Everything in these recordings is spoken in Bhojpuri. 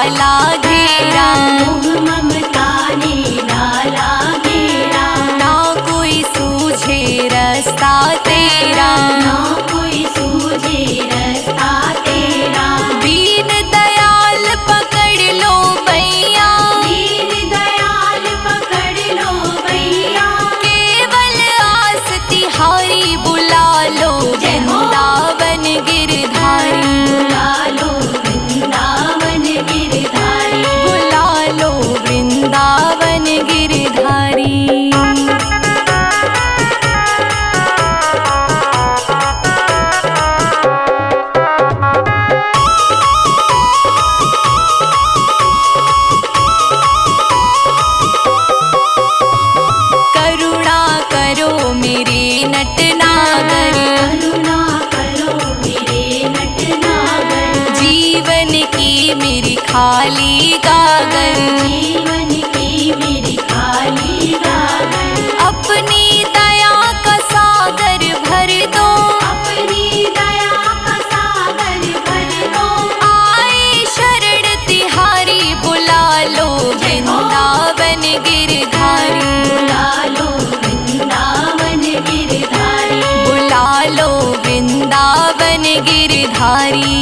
डाला घेरा, मोह ममता ने डाला घेरा, ना कोई सूझे रास्ता तेरा, ना कोई सूझे रास्ता तेरा। दीन दयाल पकड़ लो भैया, दीन दयाल पकड़ लो भैया, केवल आस तिहारी बुला लो वृंदावन गिरधारी, बुला लो वृंदावन गिरधारी, बुला लो वृंदावन गिरधारी। करुणा करो मेरे नटनागर, करुणा करो मेरे नटनागर, जीवन की मेरी खाली गागर, जीवन की मेरी खाली गागर, अपनी दया का सागर भर दो, अपनी दया का सागर भर दो। आए शरण तिहारी बुला लो वृंदावन गिरधारी, बुला लो वृंदावन गिरधारी, बुला लो वृंदावन गिरधारी।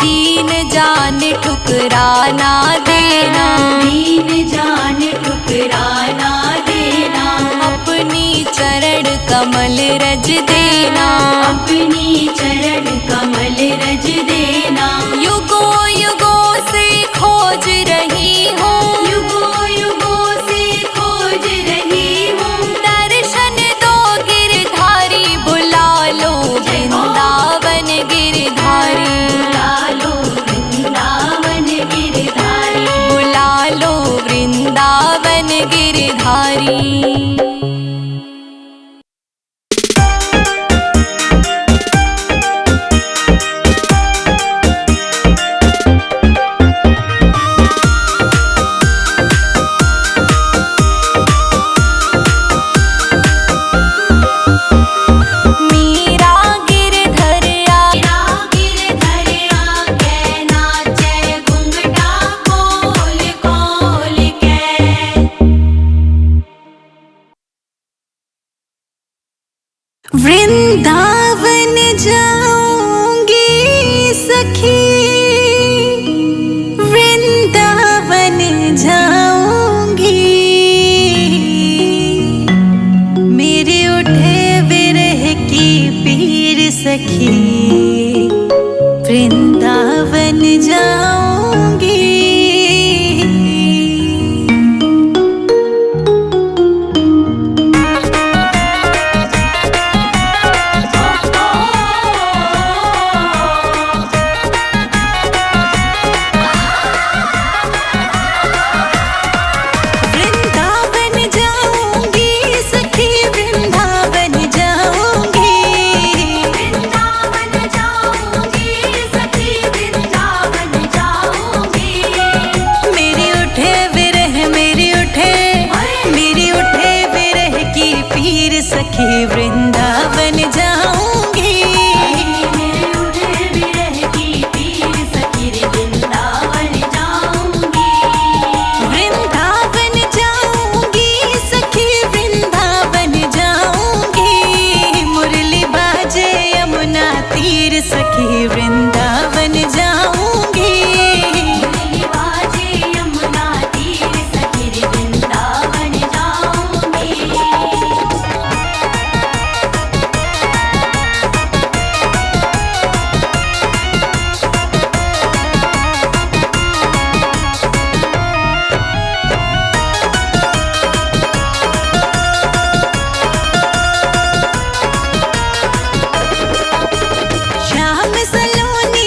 दीन जान ठुकराना देना, दीन जान ठुकराना देना, अपनी चरण कमल रज देना, अपनी चरण कमल रज देना। युगों युगों से खोज रही हूँ, युगों युगों से खोज रही हूँ, दर्शन दो गिरधारी, बुला लो वृंदावन गिरधारी, बुला लो वृंदावन गिरधारी, बुला लो वृंदावन गिरधारी। मीरा गिरधर मेरा गिरधर आगे नाचे घुंघटा खोल खोल के। वृंदावन जाऊंगी सखी, वृंदावन जाऊंगी, मेरे उठे विरह की पीर सखी, वृंदावन जाऊंगी। वृंदावन जाऊंगी सखी, वृंदावन जाऊंगी, वृंदावन जाऊंगी सखी, वृंदावन जाऊंगी, मेरी उठे विरह, मेरी उठे विरह की पीर सखी, वृंदावन जाऊंगी। मेरे उठे विरह की पीर सखी, वृंदावन जाऊंगी, वृंदावन जाऊंगी सखी, वृंदावन जाऊंगी, मुरली बाजे यमुना तीर सखी, वृंदावन जाऊंगी। मुरली बाजे यमुना तीर सखी, वृंदावन जाऊंगी। श्याम सलोनी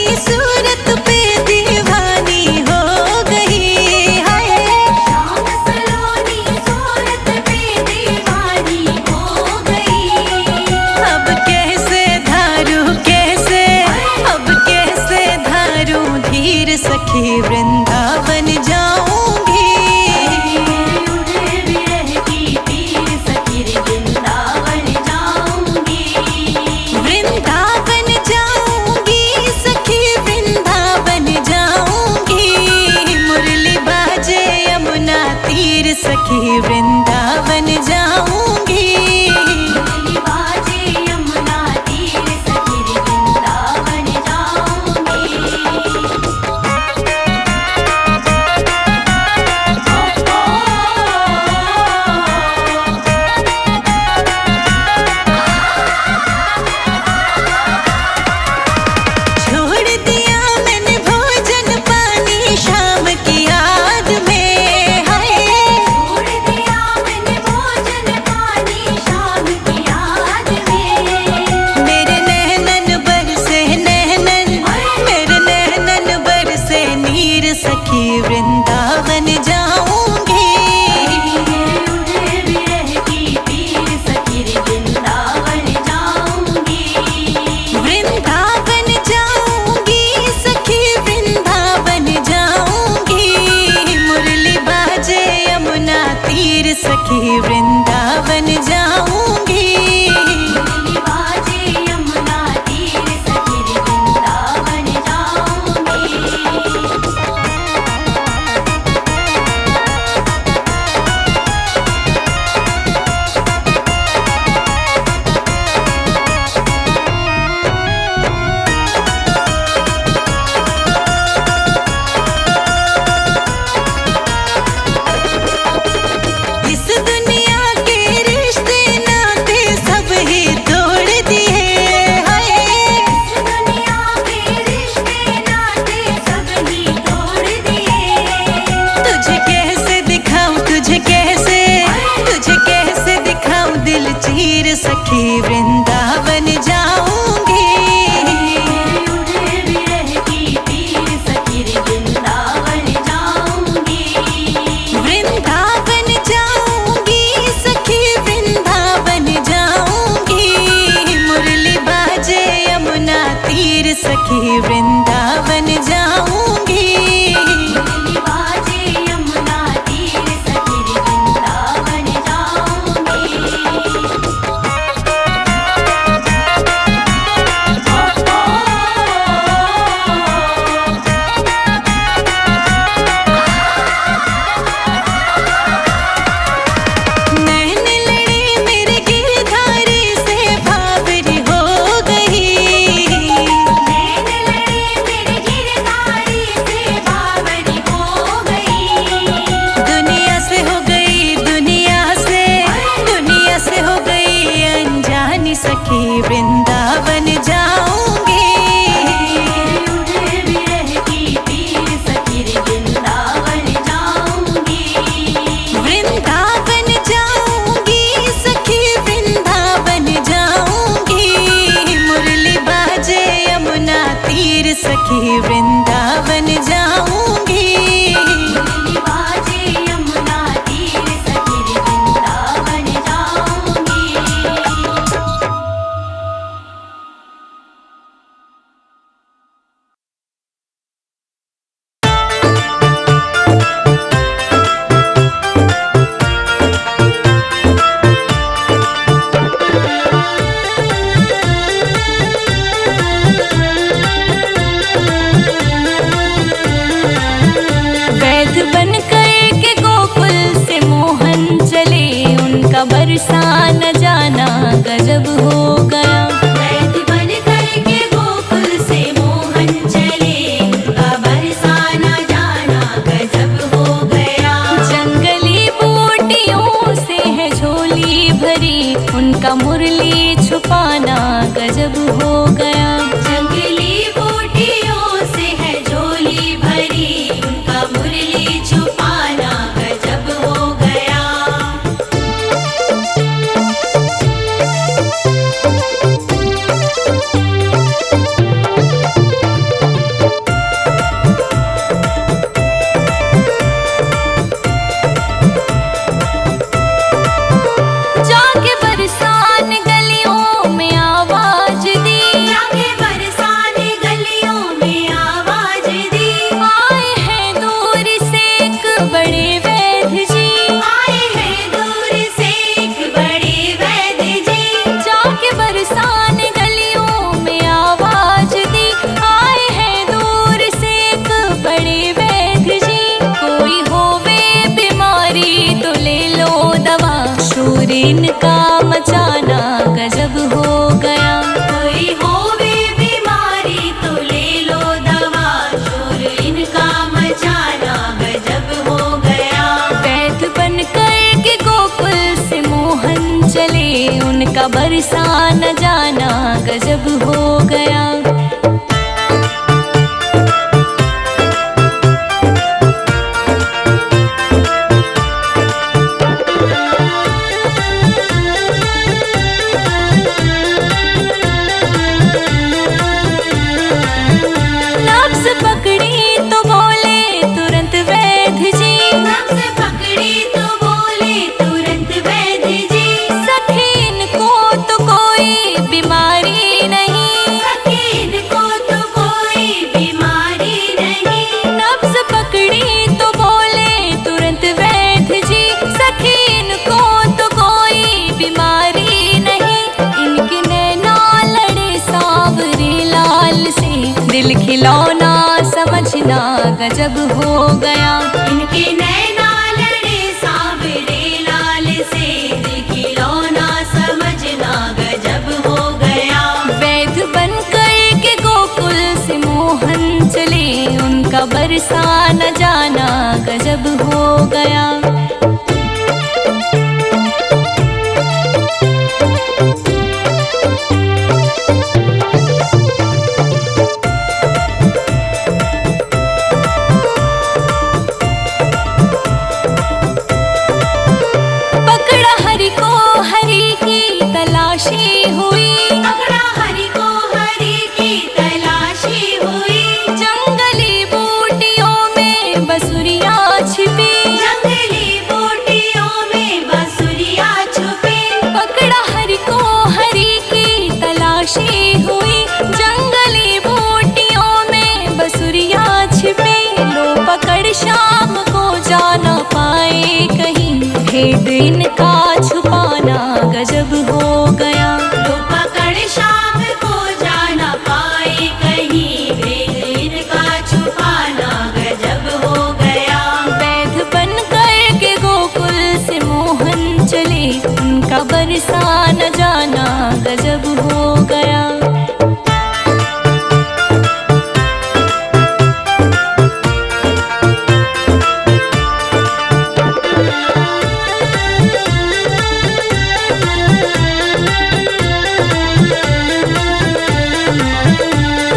सखी वृंदावन जाऊंगी। मुरली बाजे यमुना तीर सखी वृंदावन जाऊंगी। नैन लड़े मेरे गिरधारी से भावरी हो गई। नैन लड़े मेरे गिरधारी से बावरी हो गई। दुनिया से हो गई, दुनिया से हो गई अनजानी सखी वृंदावन जाऊंगी। उधर विरह की पीर सखी वृंदावन जाऊंगी। वृंदावन जाऊंगी सखी वृंदावन जाऊंगी। मुरली बाजे यमुना तीर सखी वृंदावन जाऊंगी। मुरली बाजे यमुना तीर सखी वृंदावन जाऊंगी। वैध बन कर के गोकुल से मोहन चले, उनका बरसा न जाना गजब हो गया। वैद बन करके गोकुल से मोहन चले, उनका बरसा न जाना गजब हो गया। जंगली बूटियों से है झोली भरी, उनका मुरली छुपाना गजब हो गया। जंगली बूटियों से है झोली भरी, उनका मुरली छुपाना गजब हो गया। जाके बरसान गलियों में आवाज दी, जाके बरसाने गलियों में आवाज दी। आए हैं दूर से एक बड़े वैद्य जी। आए हैं दूर से एक बड़े वैद्य जी। जाके बरसान गलियों में आवाज दी, आए हैं दूर से एक बड़े वैद्य जी। कोई होवे बीमारी तो ले लो दवा, शोर इनका मचाना गजब हो गया। कोई होवे बीमारी तो ले लो दवा, शोर इनका मचाना गजब हो गया। वैद्य बन कर के गोकुल से मोहन चले, उनका बरसा न जाना गजब हो गया। नब्ज पकड़ी तो बोले तुरंत वैद्य जी, नब्ज पकड़ी तो बोले तुरंत वैद्य जी। सखी इनको तो कोई बीमारी नहीं। सखी इनको तो कोई बीमारी नहीं। नब्ज पकड़ी तो बोले तुरंत वैद्य जी, सखी इनको तो कोई बीमारी नहीं। इनके नैना लड़े सांवरे लाल से, दिल खिलौना समझना गजब हो गया। इनके नैना लड़े सांवरे लाल से, दिल खिलौना समझना गजब हो गया। वैद्य बन कर के गोकुल से मोहन चले, उनका बरसा न जाना गजब हो गया। पकड़ा हरि को हरि की तलाशी हुई, पकड़ा हरि को हरि की तलाशी हुई। जंगली बूटियों में बसुरियां छिपी, इनका छुपाना गजब हो गया। लो पकड़ शाम को जाना पाए कहीं, भेद इनका छुपाना गजब हो गया। वैध बन कर के गोकुल से मोहन चले, उनका बरसा न जाना गजब हो गया।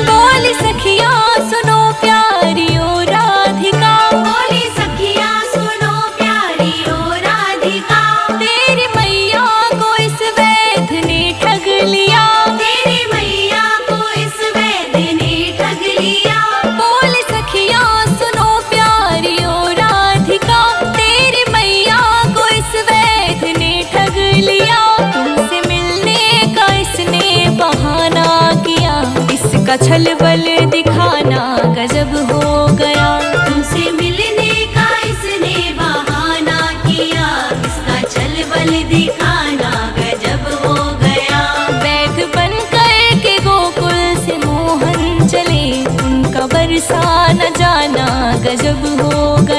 बोली सखिया सुनो प्यारी ओ राधिका, बोली सखिया सुनो प्यारी ओ राधिका, तेरी मैया को इस वैध ने ठग लिया। तेरी मैया को इस वैद ने ठग लिया। बोली सखिया सुनो प्यारी ओ राधिका, तेरी मैया को इस वैध ने ठग लिया। तुमसे मिलने का इसने बहाना किया, इसका छल बल दिखाना गजब हो गया। तुमसे मिलने का इसने बहाना किया, इसका छल बल दिखाना गजब हो गया। वैध बन कर के गोकुल से मोहन चले, उनका बरसा न जाना गजब हो गया।